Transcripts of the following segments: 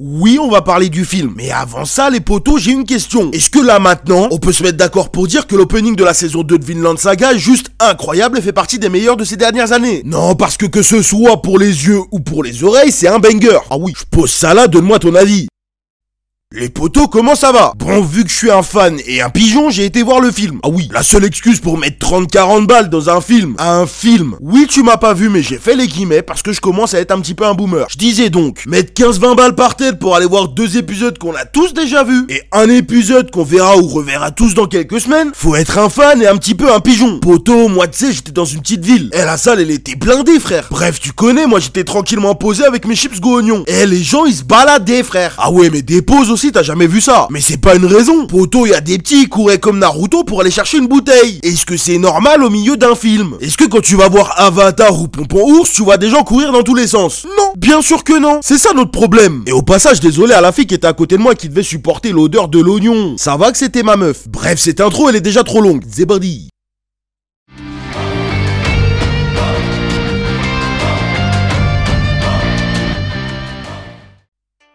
Oui, on va parler du film, mais avant ça, les potos, j'ai une question. Est-ce que là, maintenant, on peut se mettre d'accord pour dire que l'opening de la saison 2 de Vinland Saga est juste incroyable et fait partie des meilleurs de ces dernières années? Non, parce que ce soit pour les yeux ou pour les oreilles, c'est un banger. Ah oui, je pose ça là, donne-moi ton avis. Les potos, comment ça va? Bon, vu que je suis un fan et un pigeon, j'ai été voir le film. Ah oui, la seule excuse pour mettre 30-40 balles dans un film. Oui, tu m'as pas vu, mais j'ai fait les guillemets parce que je commence à être un petit peu un boomer. Je disais donc, mettre 15-20 balles par tête pour aller voir 2 épisodes qu'on a tous déjà vus et un épisode qu'on verra ou reverra tous dans quelques semaines, faut être un fan et un petit peu un pigeon. Poto, moi tu sais, j'étais dans une petite ville. Et la salle, elle était blindée, frère. Bref, tu connais, moi j'étais tranquillement posé avec mes chips go oignons. Et les gens, ils se baladaient, frère. Ah ouais, mais des pauses aussi, t'as jamais vu ça. Mais c'est pas une raison. Poto, y a des petits qui couraient comme Naruto pour aller chercher une bouteille. Est-ce que c'est normal au milieu d'un film? Est-ce que quand tu vas voir Avatar ou Pompon Ours, tu vois des gens courir dans tous les sens? Non, bien sûr que non. C'est ça notre problème. Et au passage, désolé à la fille qui était à côté de moi qui devait supporter l'odeur de l'oignon. Ça va que c'était ma meuf. Bref, cette intro, elle est déjà trop longue. Zébardi.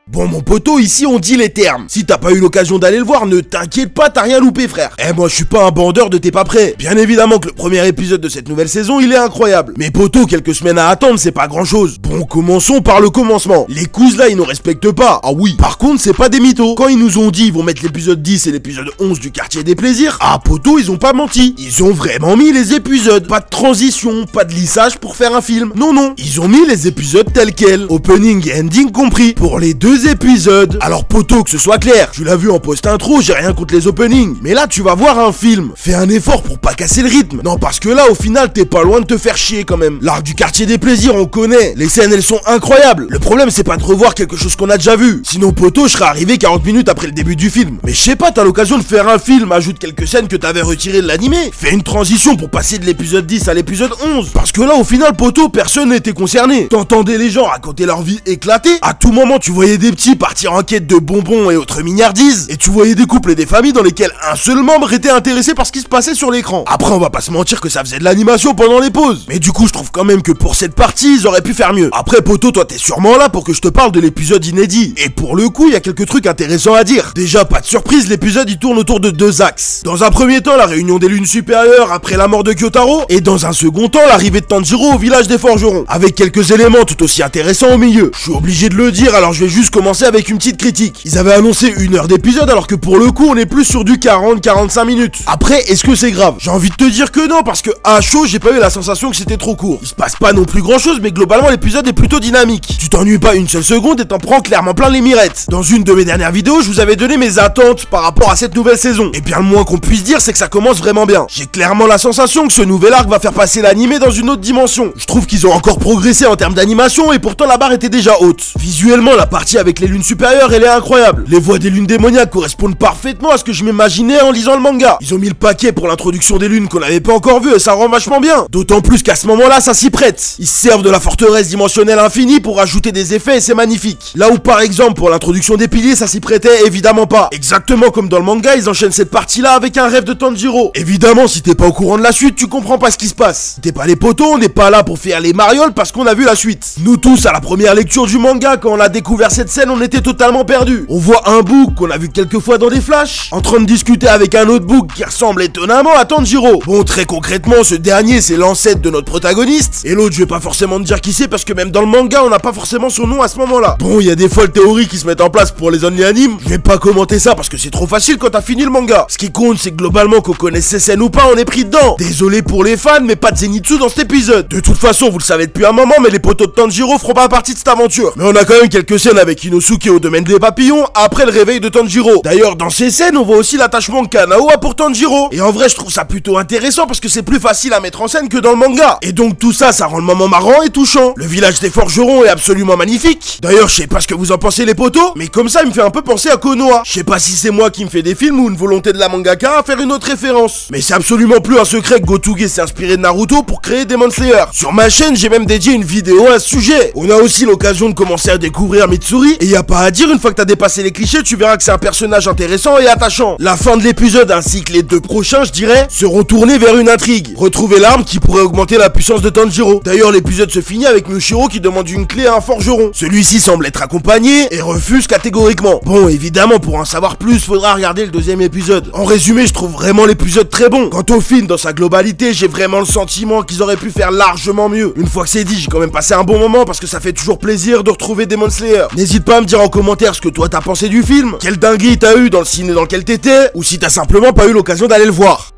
Bon mon poteau, ici on dit les termes. Si t'as pas eu l'occasion d'aller le voir, ne t'inquiète pas, t'as rien loupé frère. Eh moi je suis pas un bandeur de t'es pas prêt. Bien évidemment que le premier épisode de cette nouvelle saison il est incroyable. Mais poteau, quelques semaines à attendre c'est pas grand chose. Bon commençons par le commencement. Les couses là ils nous respectent pas. Ah oui, par contre c'est pas des mythos. Quand ils nous ont dit ils vont mettre l'épisode 10 et l'épisode 11 du quartier des plaisirs, ah poteau ils ont pas menti. Ils ont vraiment mis les épisodes. Pas de transition, pas de lissage pour faire un film. Non non, ils ont mis les épisodes tels quels. Opening et ending compris. Pour les 2 épisodes. Alors poto, que ce soit clair, tu l'as vu en post-intro, j'ai rien contre les openings. Mais là, tu vas voir un film. Fais un effort pour pas casser le rythme. Non, parce que là, au final, t'es pas loin de te faire chier quand même. L'arc du quartier des plaisirs, on connaît. Les scènes, elles sont incroyables. Le problème, c'est pas de revoir quelque chose qu'on a déjà vu. Sinon, poto, je serais arrivé 40 minutes après le début du film. Mais je sais pas, t'as l'occasion de faire un film, ajoute quelques scènes que t'avais retirées de l'animé. Fais une transition pour passer de l'épisode 10 à l'épisode 11. Parce que là, au final, poto, personne n'était concerné. T'entendais les gens raconter leur vie éclatée. À tout moment, tu voyais des petits partir en quête de bonbons et autres mignardises, et tu voyais des couples et des familles dans lesquels un seul membre était intéressé par ce qui se passait sur l'écran. Après on va pas se mentir que ça faisait de l'animation pendant les pauses, mais du coup je trouve quand même que pour cette partie ils auraient pu faire mieux. Après poto, toi t'es sûrement là pour que je te parle de l'épisode inédit, et pour le coup il y a quelques trucs intéressants à dire. Déjà pas de surprise, l'épisode il tourne autour de 2 axes. Dans un premier temps la réunion des lunes supérieures après la mort de Kyotaro, et dans un second temps l'arrivée de Tanjiro au village des forgerons, avec quelques éléments tout aussi intéressants au milieu. Je suis obligé de le dire, alors je vais juste commencer avec une petite critique. Ils avaient annoncé 1 heure d'épisode alors que pour le coup on est plus sur du 40-45 minutes. Après est-ce que c'est grave? J'ai envie de te dire que non, parce que à chaud j'ai pas eu la sensation que c'était trop court. Il se passe pas non plus grand chose, mais globalement l'épisode est plutôt dynamique. Tu t'ennuies pas une seule seconde et t'en prends clairement plein les mirettes. Dans une de mes dernières vidéos je vous avais donné mes attentes par rapport à cette nouvelle saison, et bien le moins qu'on puisse dire c'est que ça commence vraiment bien. J'ai clairement la sensation que ce nouvel arc va faire passer l'animé dans une autre dimension. Je trouve qu'ils ont encore progressé en termes d'animation et pourtant la barre était déjà haute. Visuellement la partie avec les lunes supérieures elle est incroyable. Les voix des lunes démoniaques correspondent parfaitement à ce que je m'imaginais en lisant le manga. Ils ont mis le paquet pour l'introduction des lunes qu'on n'avait pas encore vu et ça rend vachement bien. D'autant plus qu'à ce moment-là, ça s'y prête. Ils se servent de la forteresse dimensionnelle infinie pour ajouter des effets et c'est magnifique. Là où par exemple pour l'introduction des piliers, ça s'y prêtait évidemment pas. Exactement comme dans le manga, ils enchaînent cette partie-là avec un rêve de Tanjiro. Évidemment, si t'es pas au courant de la suite, tu comprends pas ce qui se passe. Si t'es pas les potos, on n'est pas là pour faire les marioles parce qu'on a vu la suite. Nous tous, à la première lecture du manga, quand on a découvert cette scène, on était totalement perdus. On voit un bouc qu'on a vu quelques fois dans des flashs, en train de discuter avec un autre bouc qui ressemble étonnamment à Tanjiro. Bon, très concrètement, ce dernier c'est l'ancêtre de notre protagoniste, et l'autre je vais pas forcément te dire qui c'est parce que même dans le manga on n'a pas forcément son nom à ce moment-là. Bon, il y a des folles théories qui se mettent en place pour les only animes, je vais pas commenter ça parce que c'est trop facile quand t'as fini le manga. Ce qui compte c'est que globalement qu'on connaisse ces scènes ou pas, on est pris dedans. Désolé pour les fans, mais pas de Zenitsu dans cet épisode. De toute façon, vous le savez depuis un moment, mais les potos de Tanjiro feront pas partie de cette aventure. Mais on a quand même quelques scènes avec Inosuke au domaine des papillons après le réveil de Tanjiro. D'ailleurs, dans ces scènes, on voit aussi l'attachement que Kanao a pour Tanjiro. Et en vrai, je trouve ça plutôt intéressant parce que c'est plus facile à mettre en scène que dans le manga. Et donc tout ça, ça rend le moment marrant et touchant. Le village des forgerons est absolument magnifique. D'ailleurs, je sais pas ce que vous en pensez les potos, mais comme ça, il me fait un peu penser à Konoha. Je sais pas si c'est moi qui me fais des films ou une volonté de la mangaka à faire une autre référence. Mais c'est absolument plus un secret que Gotoge s'est inspiré de Naruto pour créer Demon Slayer. Sur ma chaîne, j'ai même dédié une vidéo à ce sujet. On a aussi l'occasion de commencer à découvrir Mitsuri, réussi. Et y a pas à dire, une fois que t'as dépassé les clichés, tu verras que c'est un personnage intéressant et attachant. La fin de l'épisode ainsi que les deux prochains, je dirais, seront tournés vers une intrigue. Retrouver l'arme qui pourrait augmenter la puissance de Tanjiro. D'ailleurs, l'épisode se finit avec Mushiro qui demande une clé à un forgeron. Celui-ci semble être accompagné et refuse catégoriquement. Bon, évidemment, pour en savoir plus, faudra regarder le deuxième épisode. En résumé, je trouve vraiment l'épisode très bon. Quant au film, dans sa globalité, j'ai vraiment le sentiment qu'ils auraient pu faire largement mieux. Une fois que c'est dit, j'ai quand même passé un bon moment parce que ça fait toujours plaisir de retrouver Demon Slayer. N'hésite pas à me dire en commentaire ce que toi t'as pensé du film, quelle dinguerie t'as eu dans le ciné dans lequel t'étais, ou si t'as simplement pas eu l'occasion d'aller le voir.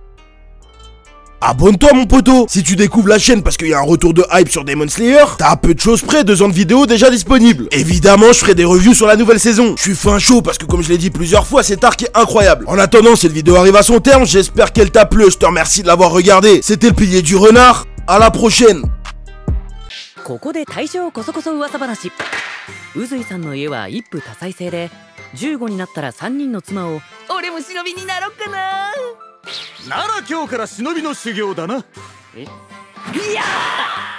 Abonne-toi mon poteau. Si tu découvres la chaîne parce qu'il y a un retour de hype sur Demon Slayer, t'as à peu de choses près 2 ans de vidéos déjà disponibles. Évidemment, je ferai des reviews sur la nouvelle saison. Je suis fin chaud parce que comme je l'ai dit plusieurs fois, cet arc est incroyable. En attendant, cette vidéo arrive à son terme, j'espère qu'elle t'a plu, je te remercie de l'avoir regardé. C'était le pilier du renard, à la prochaine. ここで大正こそこそ噂話。宇髄さんの家は一夫多妻制で、15になったら3人の妻を。俺も忍びになろうかな。なら今日から忍びの修行だな。いやー